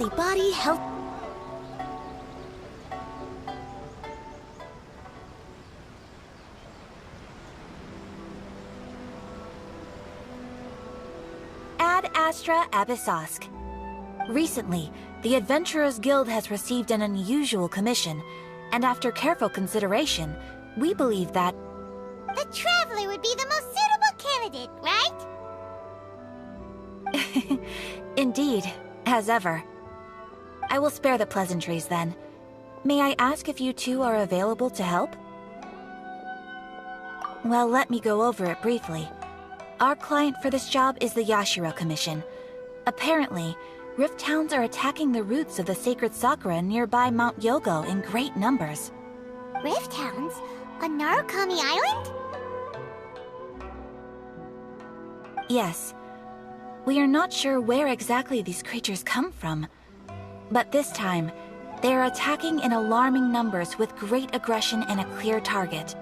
healthy body, Ad Astra Abyssosk. Recently, the Adventurers Guild has received an unusual commission, and after careful consideration, we believe that The Traveler would be the most suitable candidate, right? Indeed, as ever. I will spare the pleasantries then. May I ask if you two are available to help? Well, let me go over it briefly. Our client for this job is the Yashiro Commission. Apparently, Rift Hounds are attacking the roots of the sacred sakura nearby Mount Yogo in great numbers. Rift Hounds? On Narukami Island? Yes. We are not sure where exactly these creatures come from. But this time, they are attacking in alarming numbers with great aggression and a clear target.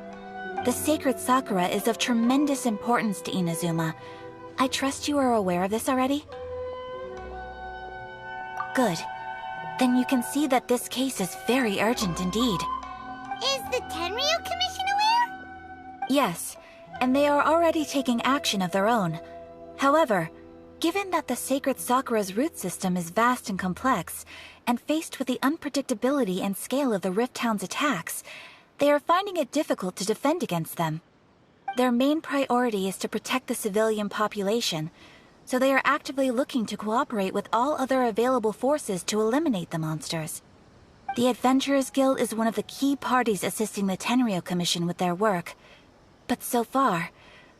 The sacred sakura is of tremendous importance to Inazuma. I trust you are aware of this already? Good. Then you can see that this case is very urgent indeed. Is the Tenryu Commission aware? Yes, and they are already taking action of their own. However, given that the sacred sakura's root system is vast and complex, and faced with the unpredictability and scale of the Rift Hound's attacks, they are finding it difficult to defend against them. Their main priority is to protect the civilian population, so they are actively looking to cooperate with all other available forces to eliminate the monsters. The Adventurers Guild is one of the key parties assisting the Tenryu Commission with their work, but so far,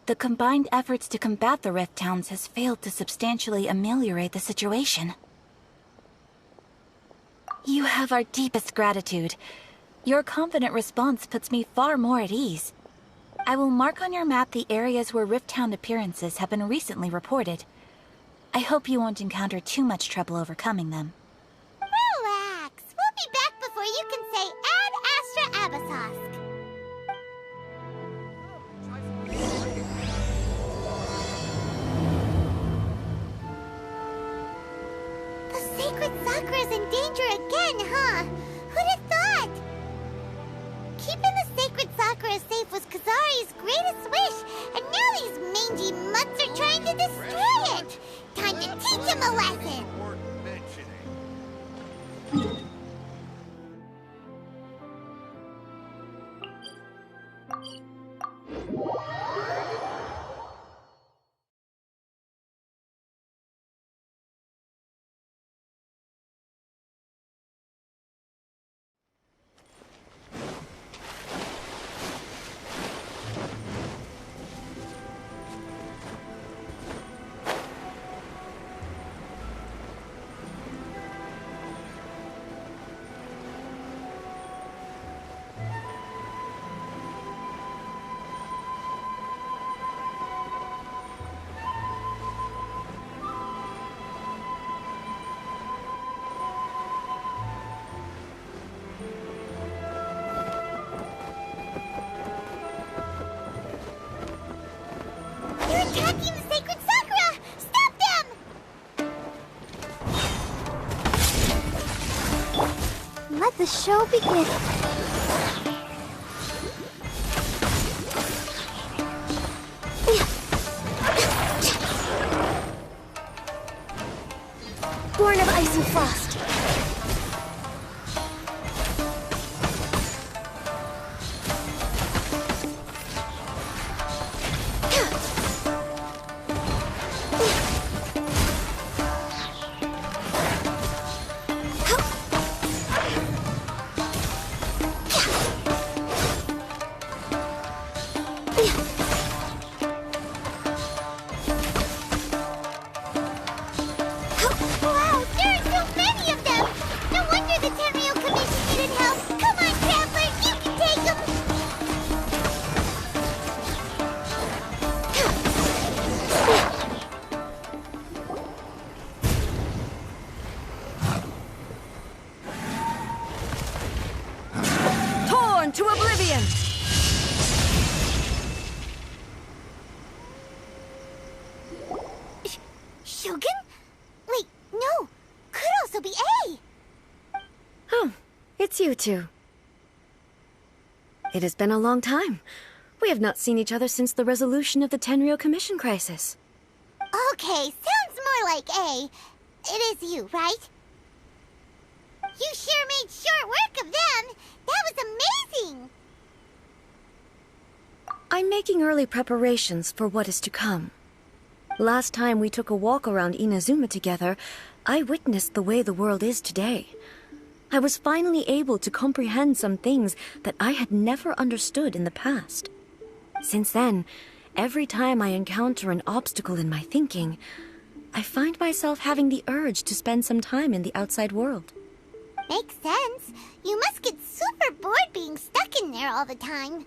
the combined efforts to combat the Rift Hounds has failed to substantially ameliorate the situation. You have our deepest gratitude. Your confident response puts me far more at ease. I will mark on your map the areas where Rift Hound appearances have been recently reported. I hope you won't encounter too much trouble overcoming them. Relax. We'll be back before you can say Ad Astra Abyssosk. The sacred sakura's in danger again, huh? Who'd have thought? Keeping the sacred sakura safe was Kazari's greatest wish, and now these mangy mutts are trying to destroy it! Time to teach him a lesson! They're attacking the sacred sakura! Stop them! Let the show begin. Born of ice and frost. Wow, there are so many of them! No wonder the Tenryu Commission needed help! Come on, Traveler, you can take them! torn to oblivion! Shogun? Wait, no! Could also be it's you two. It has been a long time. We have not seen each other since the resolution of the Tenryo Commission crisis. Okay, sounds more like A. It is you, right? You sure made short work of them! That was amazing! I'm making early preparations for what is to come. Last time we took a walk around Inazuma together, I witnessed the way the world is today. I was finally able to comprehend some things that I had never understood in the past. Since then, every time I encounter an obstacle in my thinking, I find myself having the urge to spend some time in the outside world. Makes sense. You must get super bored being stuck in there all the time.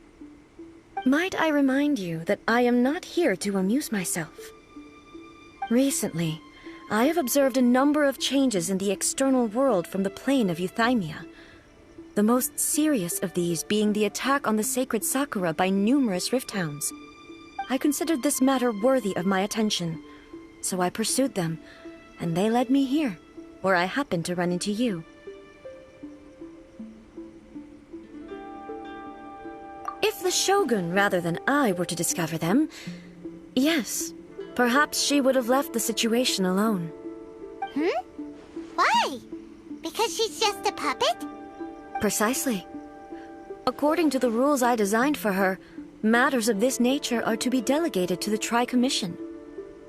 Might I remind you that I am not here to amuse myself. Recently, I have observed a number of changes in the external world from the plane of Euthymia. The most serious of these being the attack on the sacred Sakura by numerous rift hounds. I considered this matter worthy of my attention, so I pursued them, and they led me here, where I happened to run into you. If the Shogun rather than I were to discover them, yes, perhaps she would have left the situation alone. Why? Because she's just a puppet? Precisely. According to the rules I designed for her, matters of this nature are to be delegated to the Tri-Commission.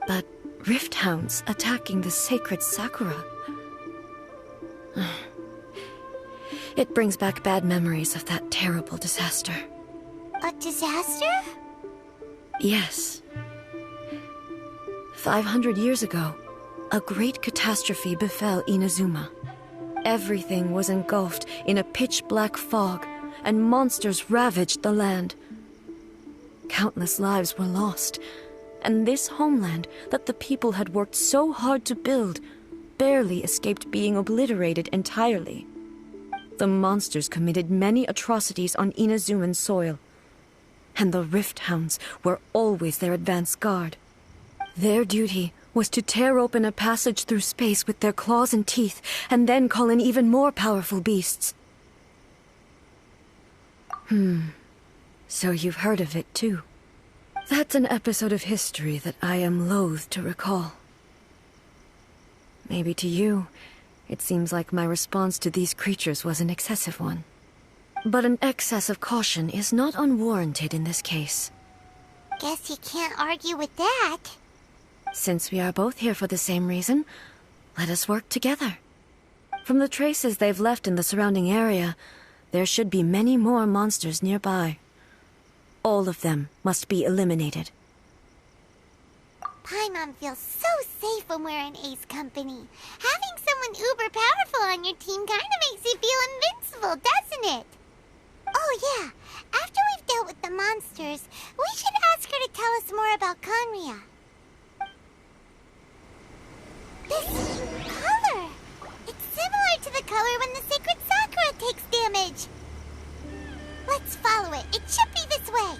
But rift hounds attacking the sacred Sakura... It brings back bad memories of that terrible disaster. A disaster? Yes. 500 years ago, a great catastrophe befell Inazuma. Everything was engulfed in a pitch-black fog, and monsters ravaged the land. Countless lives were lost, and this homeland that the people had worked so hard to build barely escaped being obliterated entirely. The monsters committed many atrocities on Inazuman soil, and the rift hounds were always their advance guard. Their duty was to tear open a passage through space with their claws and teeth, and then call in even more powerful beasts. So you've heard of it too. That's an episode of history that I am loath to recall. Maybe to you, it seems like my response to these creatures was an excessive one. But an excess of caution is not unwarranted in this case. Guess you can't argue with that. Since we are both here for the same reason, let us work together. From the traces they've left in the surrounding area, there should be many more monsters nearby. All of them must be eliminated. Paimon feels so safe when we're in Ace company. Having someone uber powerful on your team kinda makes you feel invincible, doesn't it? Oh yeah, after we've dealt with the monsters, we should ask her to tell us more about Conria. This color! It's similar to the color when the sacred Sakura takes damage. Let's follow it. It should be this way.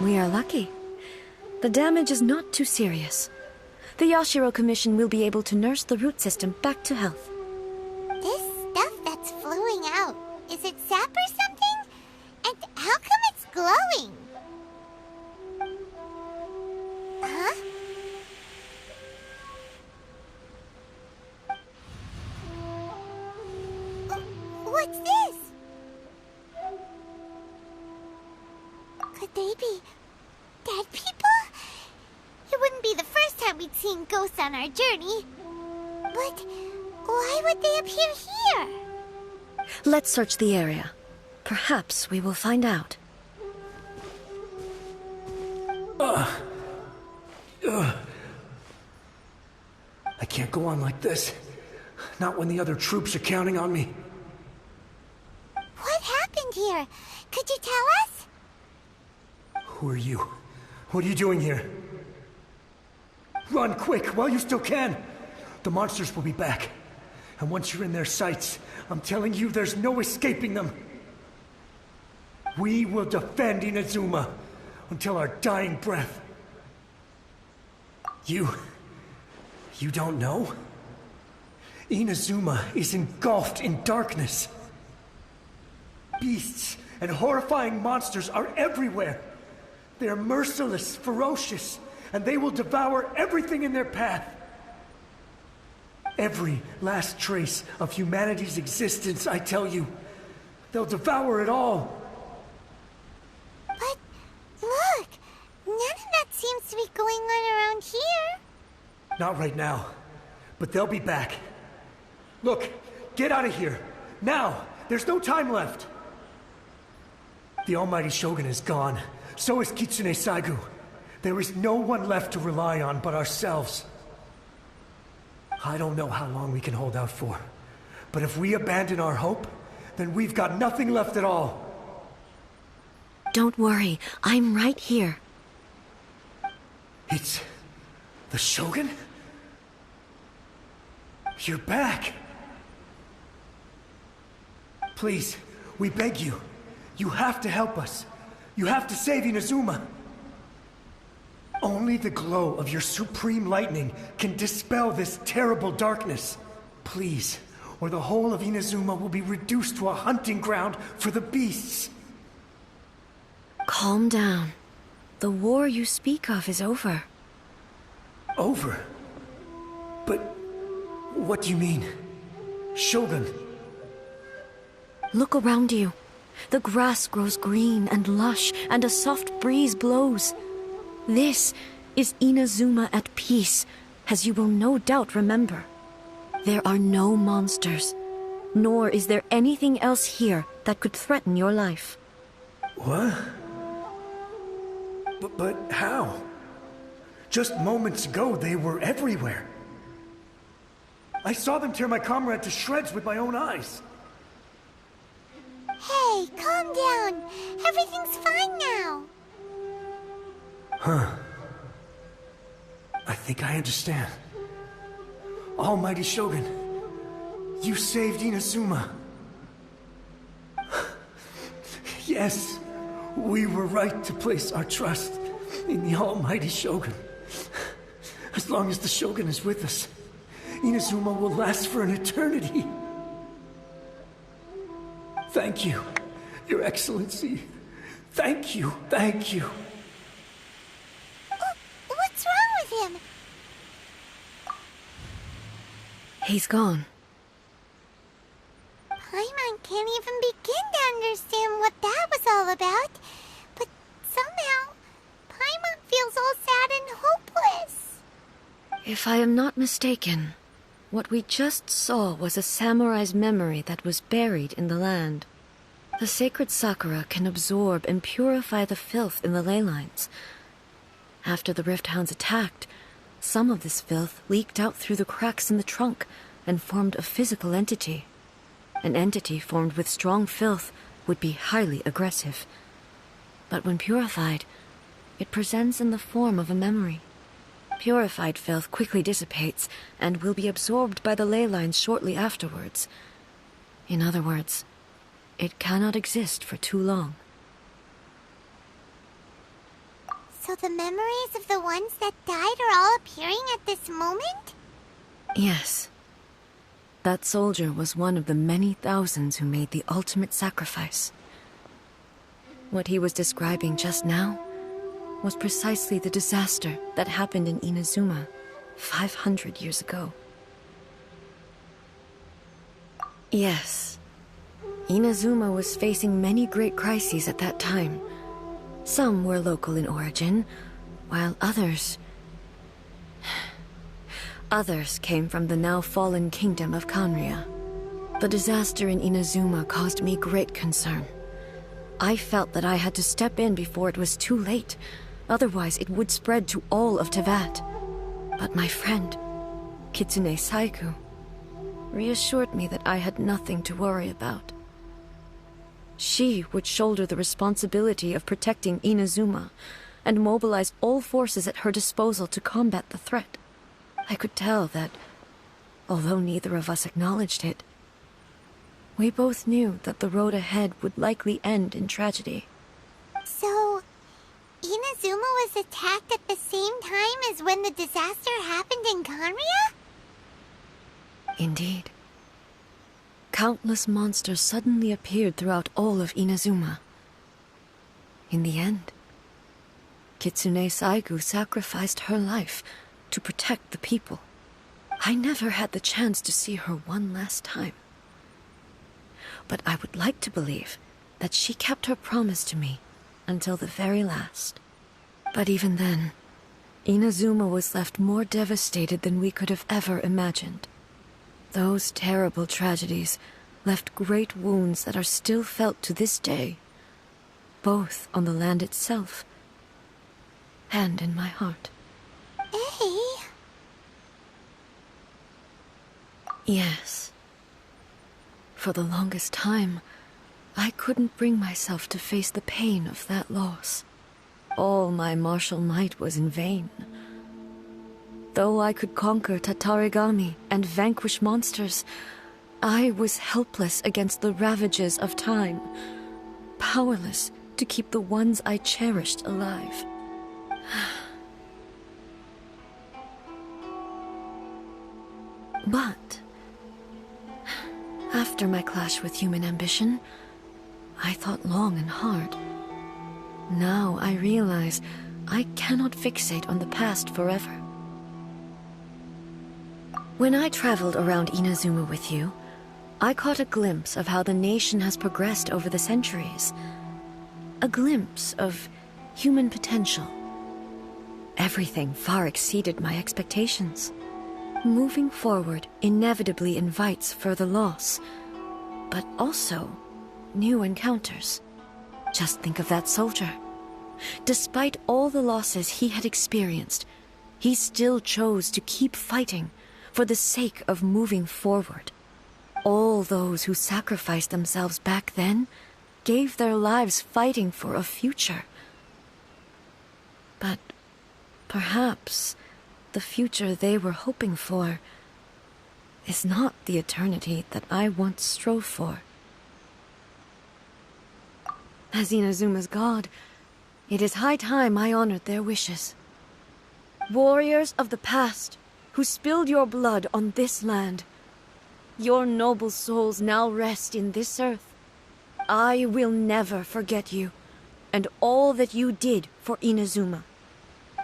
We are lucky. The damage is not too serious. The Yashiro Commission will be able to nurse the root system back to health. This stuff that's full seeing ghosts on our journey. But why would they appear here? Let's search the area. Perhaps we will find out. I can't go on like this. Not when the other troops are counting on me. What happened here? Could you tell us? Who are you? What are you doing here? Run quick while you still can. The monsters will be back. And once you're in their sights, I'm telling you there's no escaping them. We will defend Inazuma until our dying breath. You don't know? Inazuma is engulfed in darkness. Beasts and horrifying monsters are everywhere. They are merciless, ferocious, and they will devour everything in their path. Every last trace of humanity's existence, I tell you. They'll devour it all. But look, none of that seems to be going on around here. Not right now, but they'll be back. Look, get out of here. Now! There's no time left! The almighty Shogun is gone. So is Kitsune Saigu. There is no one left to rely on but ourselves. I don't know how long we can hold out for. But if we abandon our hope, then we've got nothing left at all. Don't worry, I'm right here. It's... the Shogun? You're back! Please, we beg you. You have to help us. You have to save Inazuma. Only the glow of your supreme lightning can dispel this terrible darkness. Please, or the whole of Inazuma will be reduced to a hunting ground for the beasts. Calm down. The war you speak of is over. Over? But what do you mean? Shogun? Look around you. The grass grows green and lush, and a soft breeze blows. This is Inazuma at peace, as you will no doubt remember. There are no monsters, nor is there anything else here that could threaten your life. What? But how? Just moments ago, they were everywhere. I saw them tear my comrade to shreds with my own eyes. Hey, calm down. Everything's fine now. Huh. I think I understand. Almighty Shogun, you saved Inazuma. Yes, we were right to place our trust in the Almighty Shogun. As long as the Shogun is with us, Inazuma will last for an eternity. Thank you, Your Excellency. Thank you, thank you. What's wrong with him? He's gone. Paimon can't even begin to understand what that was all about. But somehow, Paimon feels all sad and hopeless. If I am not mistaken, what we just saw was a samurai's memory that was buried in the land. The sacred sakura can absorb and purify the filth in the ley lines. After the Rift Hounds attacked, some of this filth leaked out through the cracks in the trunk and formed a physical entity. An entity formed with strong filth would be highly aggressive. But when purified, it presents in the form of a memory. Purified filth quickly dissipates and will be absorbed by the ley lines shortly afterwards. In other words, it cannot exist for too long. So the memories of the ones that died are all appearing at this moment? Yes. That soldier was one of the many thousands who made the ultimate sacrifice. What he was describing just now was precisely the disaster that happened in Inazuma 500 years ago. Yes, Inazuma was facing many great crises at that time. Some were local in origin, while others... Others came from the now fallen kingdom of Kanria. The disaster in Inazuma caused me great concern. I felt that I had to step in before it was too late, otherwise it would spread to all of Teyvat. But my friend, Kitsune Saiku, reassured me that I had nothing to worry about. She would shoulder the responsibility of protecting Inazuma and mobilize all forces at her disposal to combat the threat. I could tell that, although neither of us acknowledged it, we both knew that the road ahead would likely end in tragedy. So, Inazuma was attacked at the same time as when the disaster happened in Kanria? Indeed. Countless monsters suddenly appeared throughout all of Inazuma. In the end, Kitsune Saigu sacrificed her life to protect the people. I never had the chance to see her one last time. But I would like to believe that she kept her promise to me until the very last. But even then, Inazuma was left more devastated than we could have ever imagined. Those terrible tragedies left great wounds that are still felt to this day, both on the land itself and in my heart. Eh? Yes. For the longest time, I couldn't bring myself to face the pain of that loss. All my martial might was in vain. Though I could conquer Tatarigami and vanquish monsters, I was helpless against the ravages of time, powerless to keep the ones I cherished alive. But after my clash with human ambition, I thought long and hard. Now I realize I cannot fixate on the past forever. When I traveled around Inazuma with you, I caught a glimpse of how the nation has progressed over the centuries. A glimpse of human potential. Everything far exceeded my expectations. Moving forward inevitably invites further loss, but also new encounters. Just think of that soldier. Despite all the losses he had experienced, he still chose to keep fighting for the sake of moving forward. All those who sacrificed themselves back then gave their lives fighting for a future. But perhaps the future they were hoping for is not the eternity that I once strove for. As Inazuma's god, it is high time I honored their wishes. Warriors of the past, who spilled your blood on this land, your noble souls now rest in this earth. I will never forget you, and all that you did for Inazuma.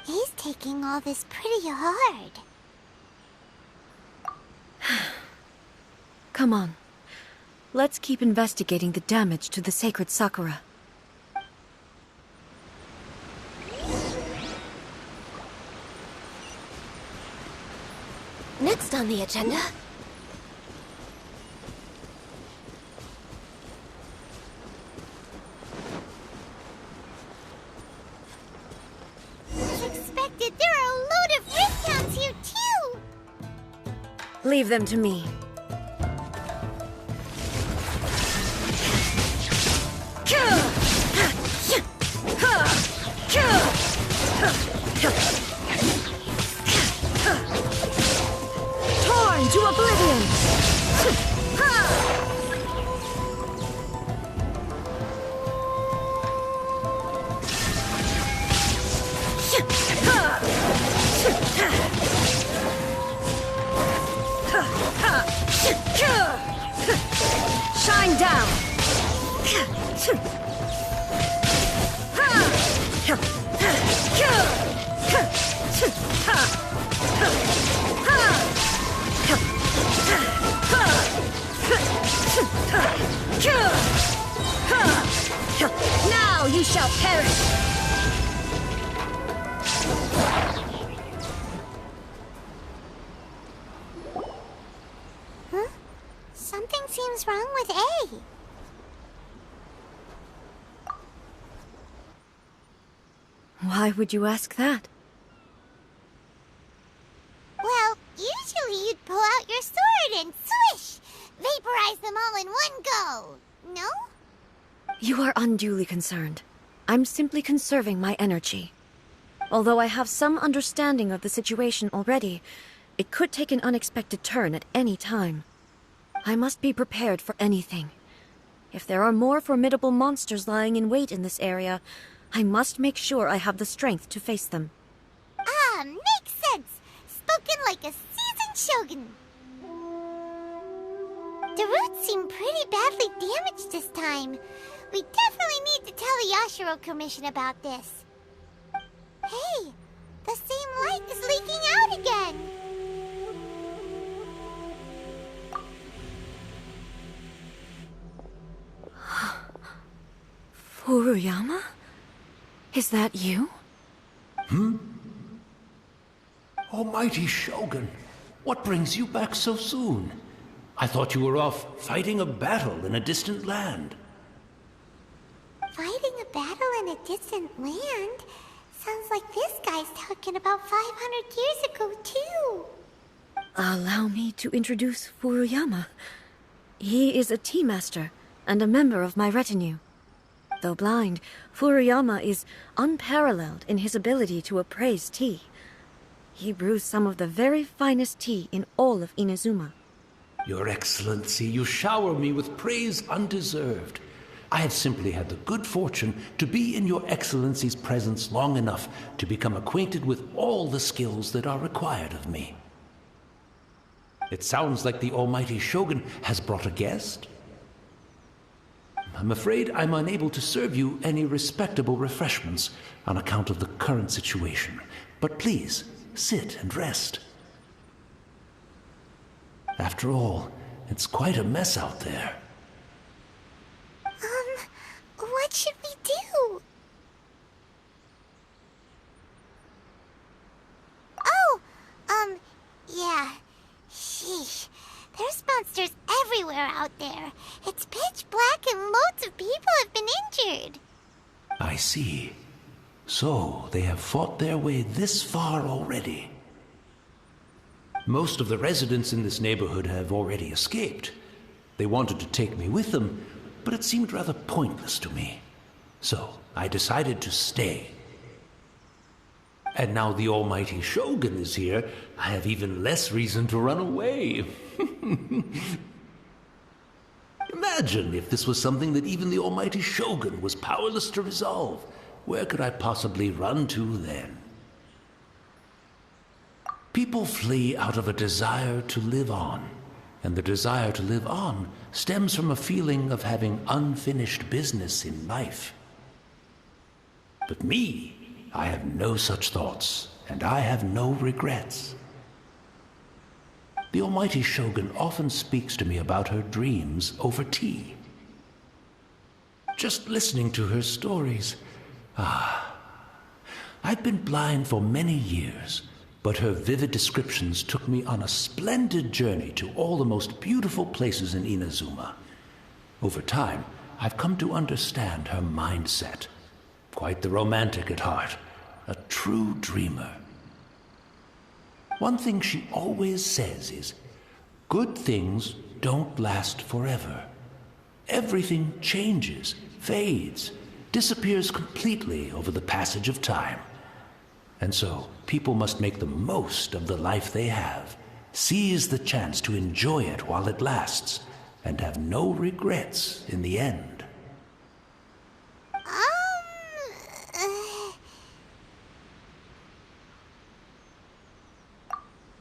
He's taking all this pretty hard. Come on. Let's keep investigating the damage to the sacred Sakura. Next on the agenda... As expected, there are a load of breakdowns here too! Leave them to me. Torn to oblivion! Something's wrong with A. Why would you ask that? Well, usually you'd pull out your sword and swish! Vaporize them all in one go! No? You are unduly concerned. I'm simply conserving my energy. Although I have some understanding of the situation already, it could take an unexpected turn at any time. I must be prepared for anything. If there are more formidable monsters lying in wait in this area, I must make sure I have the strength to face them. Ah, makes sense! Spoken like a seasoned shogun. The roots seem pretty badly damaged this time. We definitely need to tell the Yashiro Commission about this. Hey, the same light is leaking out again! Furuyama? Is that you? Almighty Shogun, what brings you back so soon? I thought you were off fighting a battle in a distant land. Fighting a battle in a distant land? Sounds like this guy's talking about 500 years ago, too. Allow me to introduce Furuyama. He is a tea master and a member of my retinue. Though blind, Furuyama is unparalleled in his ability to appraise tea. He brews some of the very finest tea in all of Inazuma. Your Excellency, you shower me with praise undeserved. I have simply had the good fortune to be in Your Excellency's presence long enough to become acquainted with all the skills that are required of me. It sounds like the Almighty Shogun has brought a guest. I'm afraid I'm unable to serve you any respectable refreshments on account of the current situation. But please, sit and rest. After all, it's quite a mess out there. What should we do? Oh, yeah. Sheesh. There's monsters everywhere out there. It's pitch black and loads of people have been injured. I see. So, they have fought their way this far already. Most of the residents in this neighborhood have already escaped. They wanted to take me with them, but it seemed rather pointless to me. So, I decided to stay. And now the Almighty Shogun is here, I have even less reason to run away. Imagine if this was something that even the Almighty Shogun was powerless to resolve. Where could I possibly run to then? People flee out of a desire to live on, and the desire to live on stems from a feeling of having unfinished business in life. But me, I have no such thoughts, and I have no regrets. The Almighty Shogun often speaks to me about her dreams over tea. Just listening to her stories, I've been blind for many years, but her vivid descriptions took me on a splendid journey to all the most beautiful places in Inazuma. Over time, I've come to understand her mindset. Quite the romantic at heart, a true dreamer. One thing she always says is, good things don't last forever. Everything changes, fades, disappears completely over the passage of time. And so, people must make the most of the life they have, seize the chance to enjoy it while it lasts, and have no regrets in the end.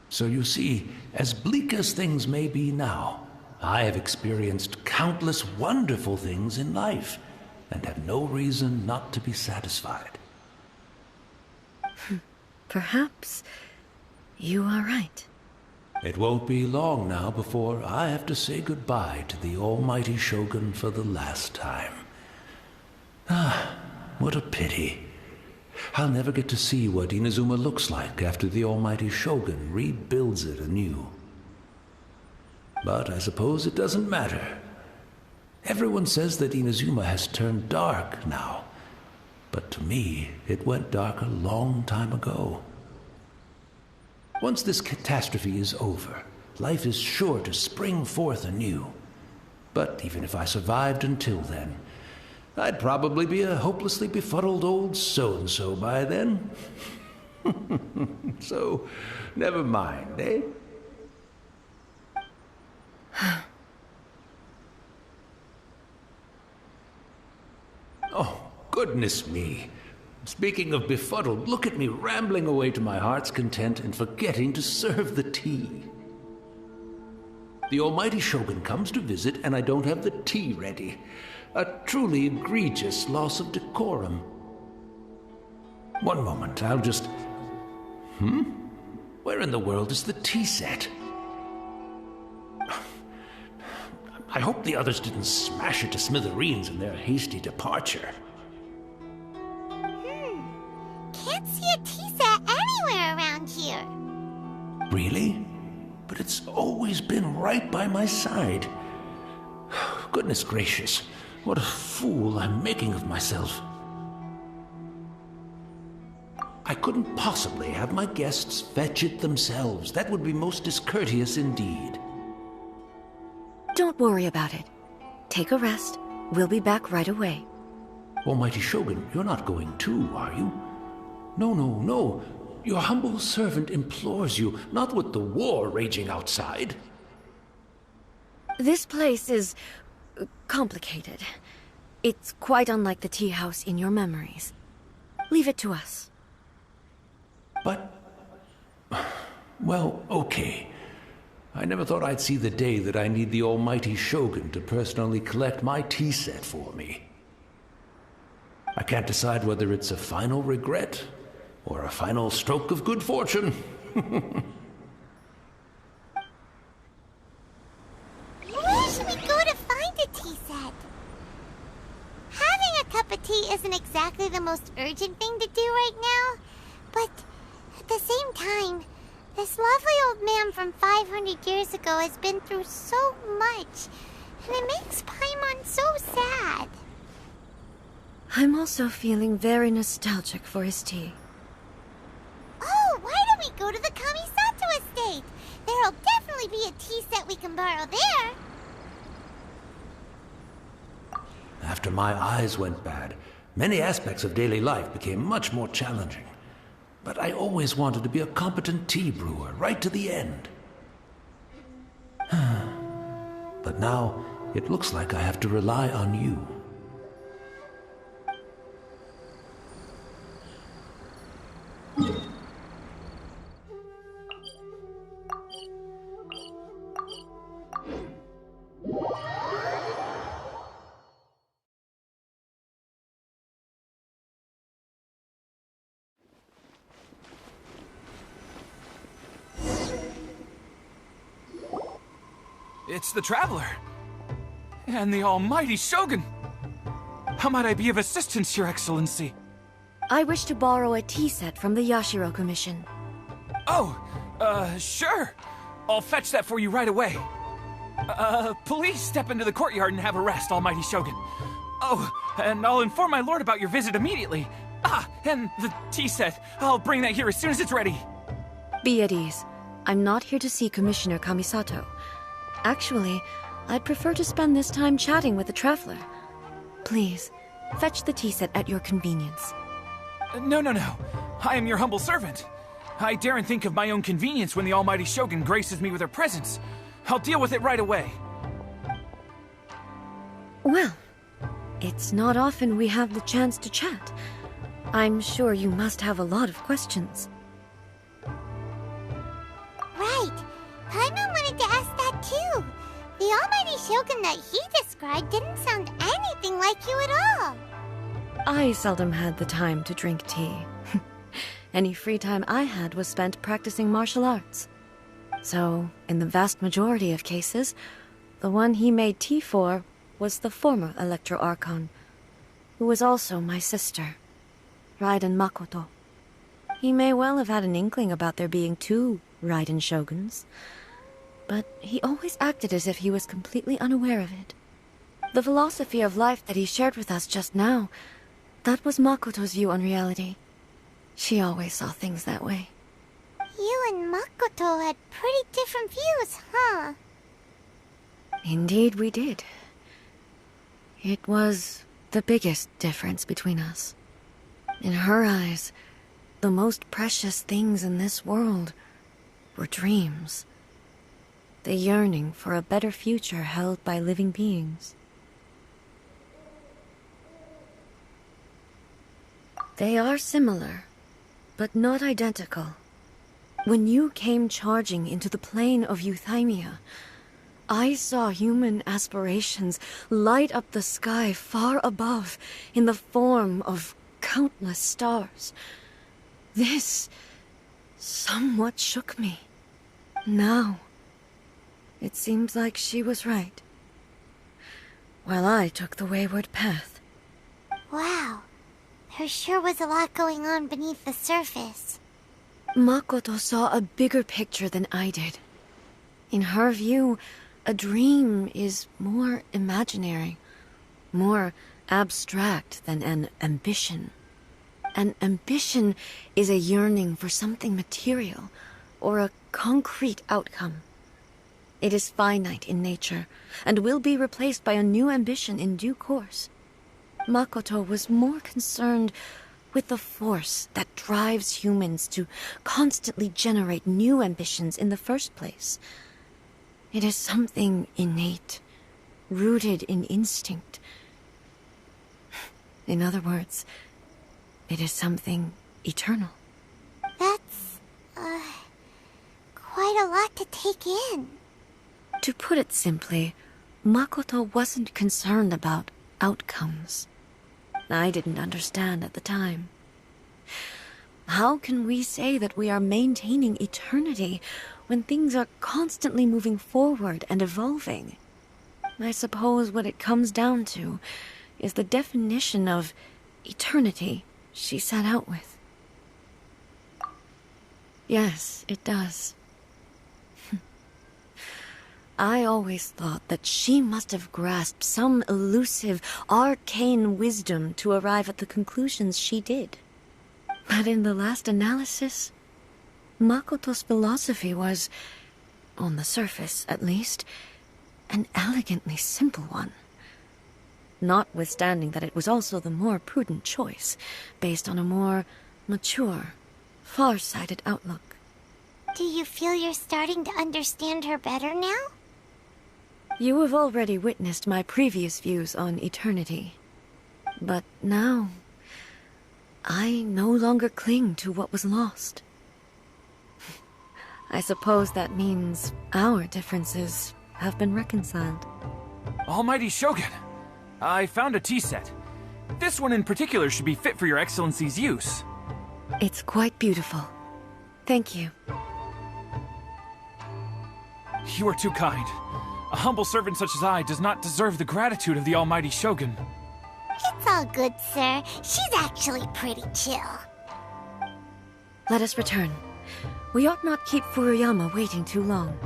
So you see, as bleak as things may be now, I have experienced countless wonderful things in life, and have no reason not to be satisfied. Perhaps you are right. It won't be long now before I have to say goodbye to the Almighty Shogun for the last time. What a pity. I'll never get to see what Inazuma looks like after the Almighty Shogun rebuilds it anew. But I suppose it doesn't matter. Everyone says that Inazuma has turned dark now. But to me, it went dark a long time ago. Once this catastrophe is over, life is sure to spring forth anew. But even if I survived until then, I'd probably be a hopelessly befuddled old so-and-so by then. So, never mind, eh? Oh, goodness me. Speaking of befuddled, look at me rambling away to my heart's content and forgetting to serve the tea. The almighty Shogun comes to visit and I don't have the tea ready. A truly egregious loss of decorum. One moment, I'll just... Where in the world is the tea set? I hope the others didn't smash it to smithereens in their hasty departure. Can't see a tea set anywhere around here. Really? But it's always been right by my side. Goodness gracious, what a fool I'm making of myself. I couldn't possibly have my guests fetch it themselves. That would be most discourteous indeed. Don't worry about it. Take a rest. We'll be back right away. Almighty Shogun, you're not going too, are you? No, no, no. Your humble servant implores you, not with the war raging outside. This place is... complicated. It's quite unlike the tea house in your memories. Leave it to us. But... well, okay. I never thought I'd see the day that I need the almighty Shogun to personally collect my tea set for me. I can't decide whether it's a final regret or a final stroke of good fortune. Where should we go to find a tea set? Having a cup of tea isn't exactly the most urgent thing to do right now, but at the same time, this lovely old man from 500 years ago has been through so much, and it makes Paimon so sad. I'm also feeling very nostalgic for his tea. Oh, why don't we go to the Kamisato estate? There'll definitely be a tea set we can borrow there. After my eyes went bad, many aspects of daily life became much more challenging. But I always wanted to be a competent tea brewer right to the end. But now, it looks like I have to rely on you. It's the Traveler. And the almighty Shogun. How might I be of assistance, Your Excellency? I wish to borrow a tea set from the Yashiro Commission. Oh, sure. I'll fetch that for you right away. Please step into the courtyard and have a rest, almighty Shogun. Oh, and I'll inform my lord about your visit immediately. Ah, and the tea set. I'll bring that here as soon as it's ready. Be at ease. I'm not here to see Commissioner Kamisato. Actually, I'd prefer to spend this time chatting with the Traveler. Please, fetch the tea set at your convenience. No. I am your humble servant. I daren't think of my own convenience when the almighty Shogun graces me with her presence. I'll deal with it right away. Well, it's not often we have the chance to chat. I'm sure you must have a lot of questions. Right. Paimon wanted to ask that too. The almighty Shogun that he described didn't sound anything like you at all. I seldom had the time to drink tea. Any free time I had was spent practicing martial arts. So, in the vast majority of cases, the one he made tea for was the former Electro Archon, who was also my sister, Raiden Makoto. He may well have had an inkling about there being two Raiden Shoguns, but he always acted as if he was completely unaware of it. The philosophy of life that he shared with us just now, that was Makoto's view on reality. She always saw things that way. You and Makoto had pretty different views, huh? Indeed we did. It was the biggest difference between us. In her eyes, the most precious things in this world were dreams. The yearning for a better future held by living beings. They are similar, but not identical. When you came charging into the plane of Euthymia, I saw human aspirations light up the sky far above in the form of countless stars. This somewhat shook me. Now, it seems like she was right, while I took the wayward path. Wow. There sure was a lot going on beneath the surface. Makoto saw a bigger picture than I did. In her view, a dream is more imaginary, more abstract than an ambition. An ambition is a yearning for something material, or a concrete outcome. It is finite in nature, and will be replaced by a new ambition in due course. Makoto was more concerned with the force that drives humans to constantly generate new ambitions in the first place. It is something innate, rooted in instinct. In other words, it is something eternal. That's, quite a lot to take in. To put it simply, Makoto wasn't concerned about outcomes. I didn't understand at the time. How can we say that we are maintaining eternity when things are constantly moving forward and evolving? I suppose what it comes down to is the definition of eternity she set out with. Yes, it does. I always thought that she must have grasped some elusive, arcane wisdom to arrive at the conclusions she did. But in the last analysis, Makoto's philosophy was, on the surface at least, an elegantly simple one. Notwithstanding that it was also the more prudent choice, based on a more mature, far-sighted outlook. Do you feel you're starting to understand her better now? You have already witnessed my previous views on eternity. But now, I no longer cling to what was lost. I suppose that means our differences have been reconciled. Almighty Shogun, I found a tea set. This one in particular should be fit for your Excellency's use. It's quite beautiful. Thank you. You are too kind. A humble servant such as I does not deserve the gratitude of the Almighty Shogun. It's all good, sir. She's actually pretty chill. Let us return. We ought not keep Furuyama waiting too long.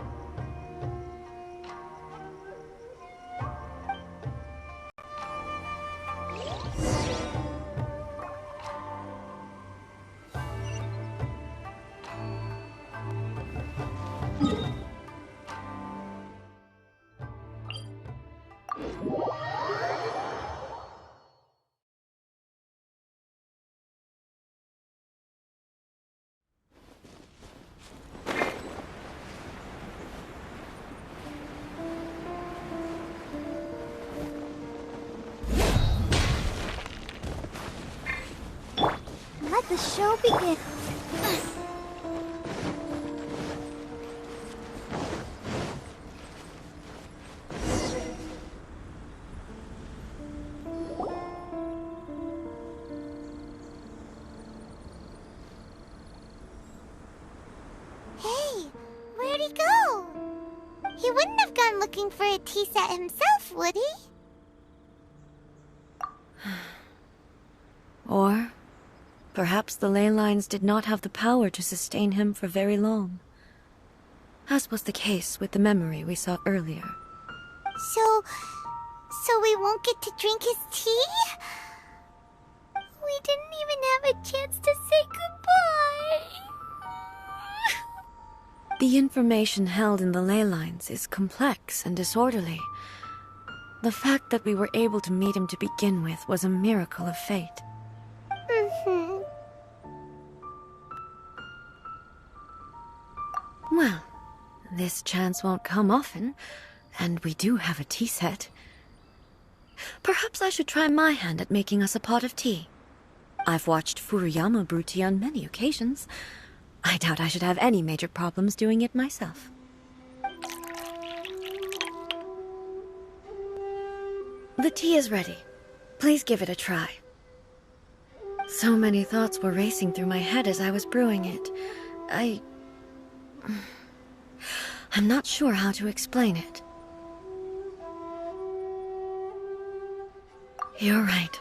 Let the show begin. Hey, where'd he go? He wouldn't have gone looking for a tea set himself, would he? Or perhaps the ley lines did not have the power to sustain him for very long, as was the case with the memory we saw earlier. So, So we won't get to drink his tea? We didn't even have a chance to say goodbye. The information held in the ley lines is complex and disorderly. The fact that we were able to meet him to begin with was a miracle of fate. Well, this chance won't come often, and we do have a tea set. Perhaps I should try my hand at making us a pot of tea. I've watched Furuyama brew tea on many occasions. I doubt I should have any major problems doing it myself. The tea is ready. Please give it a try. So many thoughts were racing through my head as I was brewing it. I'm not sure how to explain it. You're right.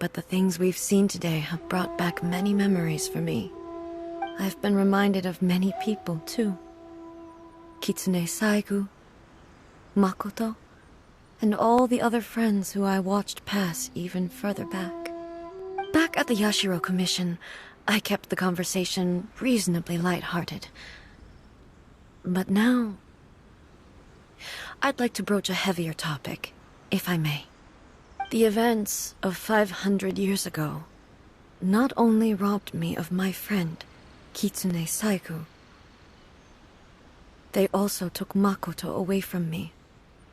But the things we've seen today have brought back many memories for me. I've been reminded of many people, too. Kitsune Saigu, Makoto, and all the other friends who I watched pass even further back. Back at the Yashiro Commission, I kept the conversation reasonably lighthearted. But now, I'd like to broach a heavier topic, if I may. The events of 500 years ago not only robbed me of my friend, Kitsune Saigu, they also took Makoto away from me,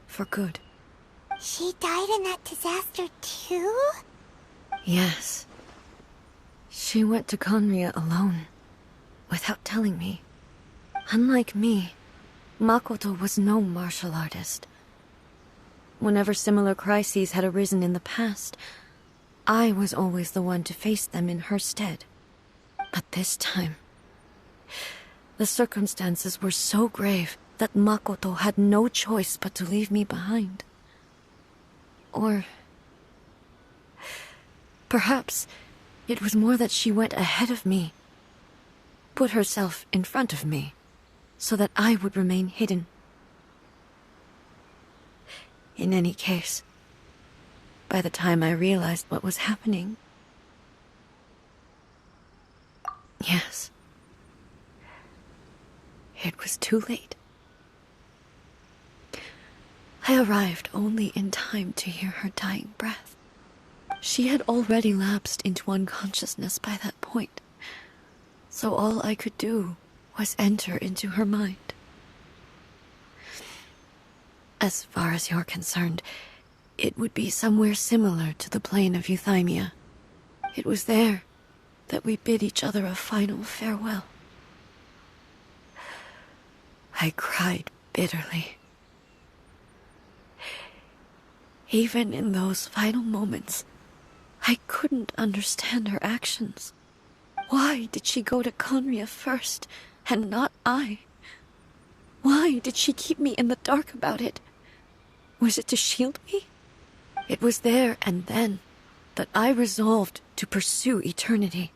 for good. She died in that disaster too? Yes. She went to Conria alone, without telling me. Unlike me, Makoto was no martial artist. Whenever similar crises had arisen in the past, I was always the one to face them in her stead. But this time, the circumstances were so grave that Makoto had no choice but to leave me behind. Or perhaps it was more that she went ahead of me, put herself in front of me, so that I would remain hidden. In any case, by the time I realized what was happening, yes, it was too late. I arrived only in time to hear her dying breath. She had already lapsed into unconsciousness by that point, so all I could do was enter into her mind. As far as you're concerned, it would be somewhere similar to the plane of Euthymia. It was there that we bid each other a final farewell. I cried bitterly. Even in those final moments, I couldn't understand her actions. Why did she go to Conria first, and not I? Why did she keep me in the dark about it? Was it to shield me? It was there and then that I resolved to pursue eternity.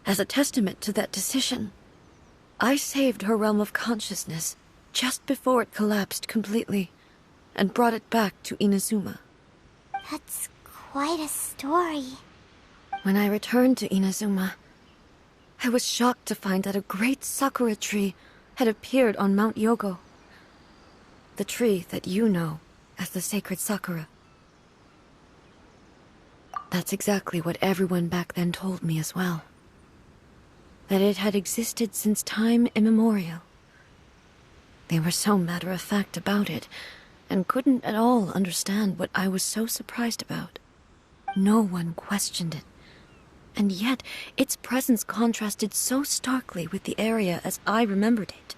As a testament to that decision, I saved her realm of consciousness just before it collapsed completely, and brought it back to Inazuma. That's quite a story. When I returned to Inazuma, I was shocked to find that a great sakura tree had appeared on Mount Yogo. The tree that you know as the sacred sakura. That's exactly what everyone back then told me as well. That it had existed since time immemorial. They were so matter-of-fact about it, and couldn't at all understand what I was so surprised about. No one questioned it, and yet its presence contrasted so starkly with the area as I remembered it.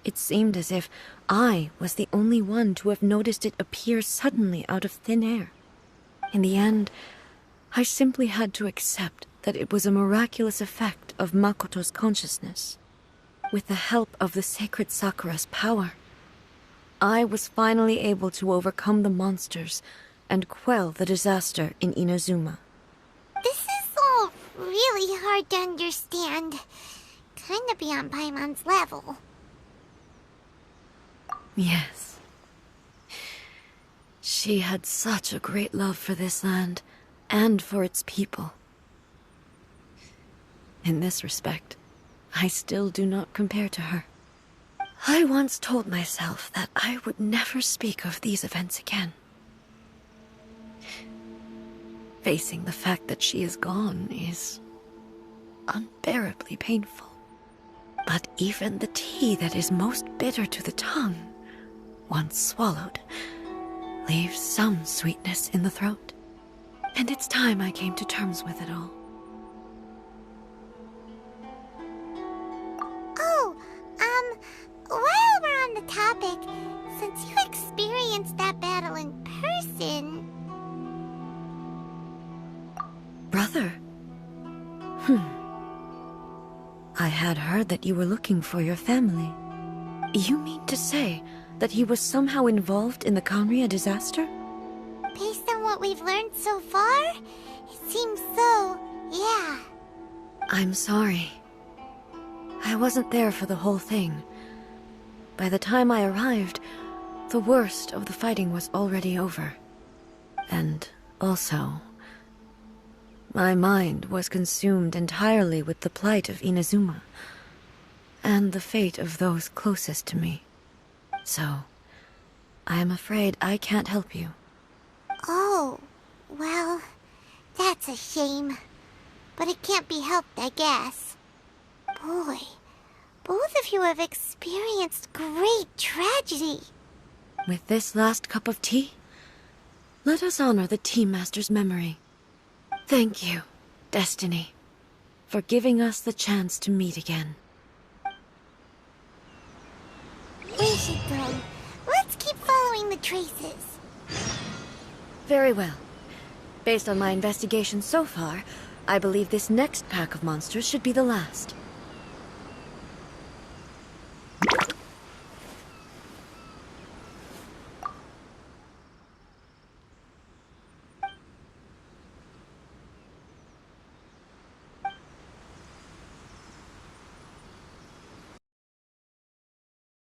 It seemed as if I was the only one to have noticed it appear suddenly out of thin air. In the end, I simply had to accept that it was a miraculous effect of Makoto's consciousness. With the help of the sacred Sakura's power, I was finally able to overcome the monsters and quell the disaster in Inazuma. This is all really hard to understand. Kinda beyond Paimon's level. Yes. She had such a great love for this land, and for its people. In this respect, I still do not compare to her. I once told myself that I would never speak of these events again. Facing the fact that she is gone is unbearably painful. But even the tea that is most bitter to the tongue, once swallowed, leaves some sweetness in the throat. And it's time I came to terms with it all. Oh, while we're on the topic, since you experienced that battle in person... Brother? I had heard that you were looking for your family. You mean to say that he was somehow involved in the Conria disaster? Based on what we've learned so far, it seems so, yeah. I'm sorry. I wasn't there for the whole thing. By the time I arrived, the worst of the fighting was already over. And also, my mind was consumed entirely with the plight of Inazuma, and the fate of those closest to me. So, I am afraid I can't help you. Oh, well, that's a shame. But it can't be helped, I guess. Boy, both of you have experienced great tragedy. With this last cup of tea, let us honor the Tea Master's memory. Thank you, Destiny, for giving us the chance to meet again. We should go. Let's keep following the traces. Very well. Based on my investigation so far, I believe this next pack of monsters should be the last.